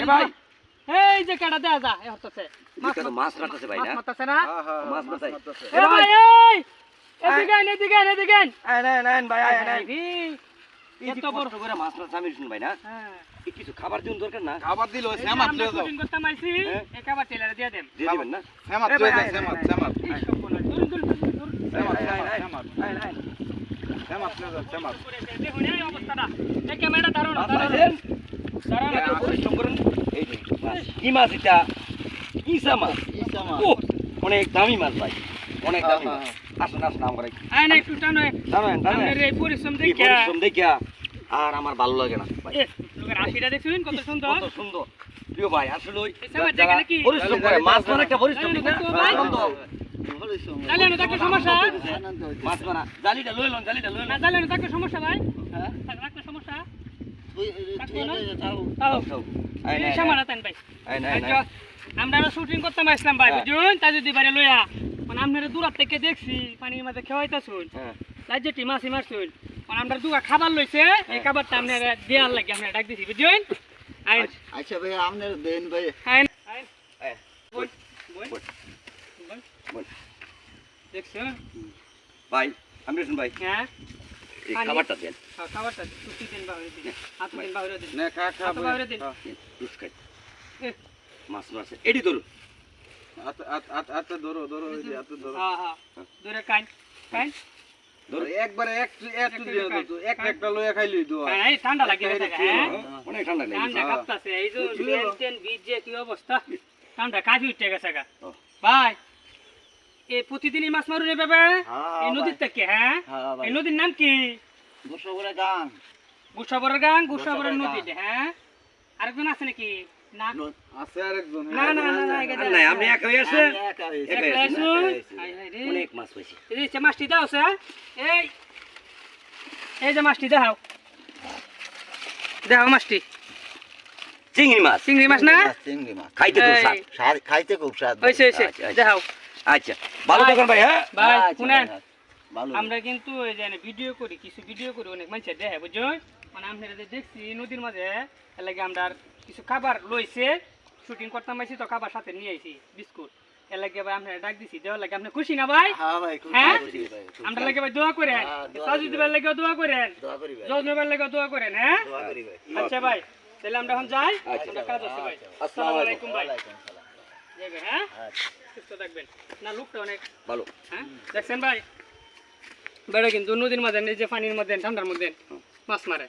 ভাই এই যে কাটা দেয়া যা এ হচ্ছে মাছ মারতেছে ভাই না মাছ মারতেছে না মাছ মারতেছে এ ভাই এই এদিকে আয় ভাই আয় এত বড় করে মাছ মাছ আমি শুন ভাই না হ্যাঁ কিছু খাবার দিন দরকার না খাবার দিল শ্যামাত লয়ে যাও শুটিং করতে মাইছি একাবার টেলারে দিয়ে দেন দিয়ে দিবেন না শ্যামাত লয়ে যাও শ্যামাত শ্যামাত শ্যামাত শ্যামাত লয়ে যাও শ্যামাত দেখুন এই অবস্থাটা এই ক্যামেরা ধরো না পরিশ্রম করেন এই যে কি মাছ এটা ইসা মাছ ও অনেক দামি মাছ ভাই অনেক দামি মাছ আসুন আসুন আমরা আয় না একটু টানো আপনার এই পরিশ্রম দেখিয়া আর আমার ভালো লাগে না ভাই লোকের হাসিটা দেখছেন কত সুন্দর কত সুন্দর প্রিয় ভাই আসলে ওই শ্যামাত জায়গা নাকি পরিশ্রম করে মাছ মারা একটা পরিশ্রম ঠিক না আনন্দ জানেন না তাকে সমস্যা মাছ মারা জালিটা লই লন না জানেন না তাকে সমস্যা ভাই হ্যাঁ তাকে সমস্যা এই সামানা তান ভাই আমরা শুটিং করতে আসলাম ভাই বুঝুন তা যদি বাইরে লইয়া মানে আপনারা দূর থেকে দেখছি পানির মাঝে খেওয়াইতাছুন লাইজেটি মাছি মারছুন মানে আমরা দুগা খাবার লইছে এই খাবারটা আপনারা দেয়ার লাগে আপনারা ডাক দিছি বুঝুন আচ্ছা ভাই আপনার দেন ভাই দেখছেন ভাই আমি শুন ভাই হ্যাঁ এই খাবারটা দেন খাবারটা টুকি দেন বাইরে দিন হাত দিন বাইরে দিন না খা খা বাইরে দিন দুষ্কাই মাছ মারছে এডি ধরু আত ধরো ধরো এই আত ধরো হ্যাঁ ধরে কাই ধরো একবারে এক দিও তো একটা লইয়া খাইলই তো এই ঠান্ডা লাগে হ্যাঁ অনেক ঠান্ডা লাগে ঠান্ডা কাঁপতাছে এই যে লেনটেন বীজ যে কি অবস্থা ঠান্ডা কাঁপি উঠে গেছে গা ভাই এই প্রতিদিনই মাছ মারুন এভাবে এই নদীর থেকে হ্যাঁ এই নদীর নাম কি গুসাবরের গাং গুসাবরের নদী হ্যাঁ আরেকজন আছে নাকি না আছে আরেকজন না না আপনি একা হয়ে আছে একা আসুন অনেক মাছ পাইছি এই যে মাছটি দাও স্যার এই যে মাছটি দাও মাছটি চিংড়ি মাছ না চিংড়ি মাছ খাইতে খুব স্বাদ খাইতে খুব স্বাদ হইছে দাও আচ্ছা ভালো থাকুন ভাই হ্যাঁ ভাই শুনেন ভালো আমরা কিন্তু এই যে ভিডিও করি কিছু ভিডিও করি অনেক মানুষ দেখে বুঝছো মানে আপনারা যে দেখছি নদীর মাঝে এর লাগে আমরা কিছু খাবার লইছে শুটিং করতাম আইছি তো খাবার সাথে নিয়ে আইছি বিস্কুট এর লাগে ভাই আপনারা ডাক দিছি দেওয়ার লাগে আপনি খুশি না ভাই হ্যাঁ ভাই হ্যাঁ খুশি ভাই আমরা লাগে ভাই দোয়া করেন তাজুদ ভাই লাগে দোয়া করেন দোয়া করি ভাই জজ ভাই লাগে দোয়া করেন হ্যাঁ দোয়া করি ভাই আচ্ছা ভাই তাহলে আমরা এখন যাই আমরা কাজ আছে ভাই আসসালামু আসসালামু আলাইকুম ভাই ওয়ালাইকুম সালাম যাবেন হ্যাঁ সুস্থ থাকবেন না লোকটা অনেক ভালো হ্যাঁ দেখছেন ভাই বেড়ে কিন্তু নদীর মাঝে যে পানির মধ্যে ঠান্ডার মধ্যে মাছ মারে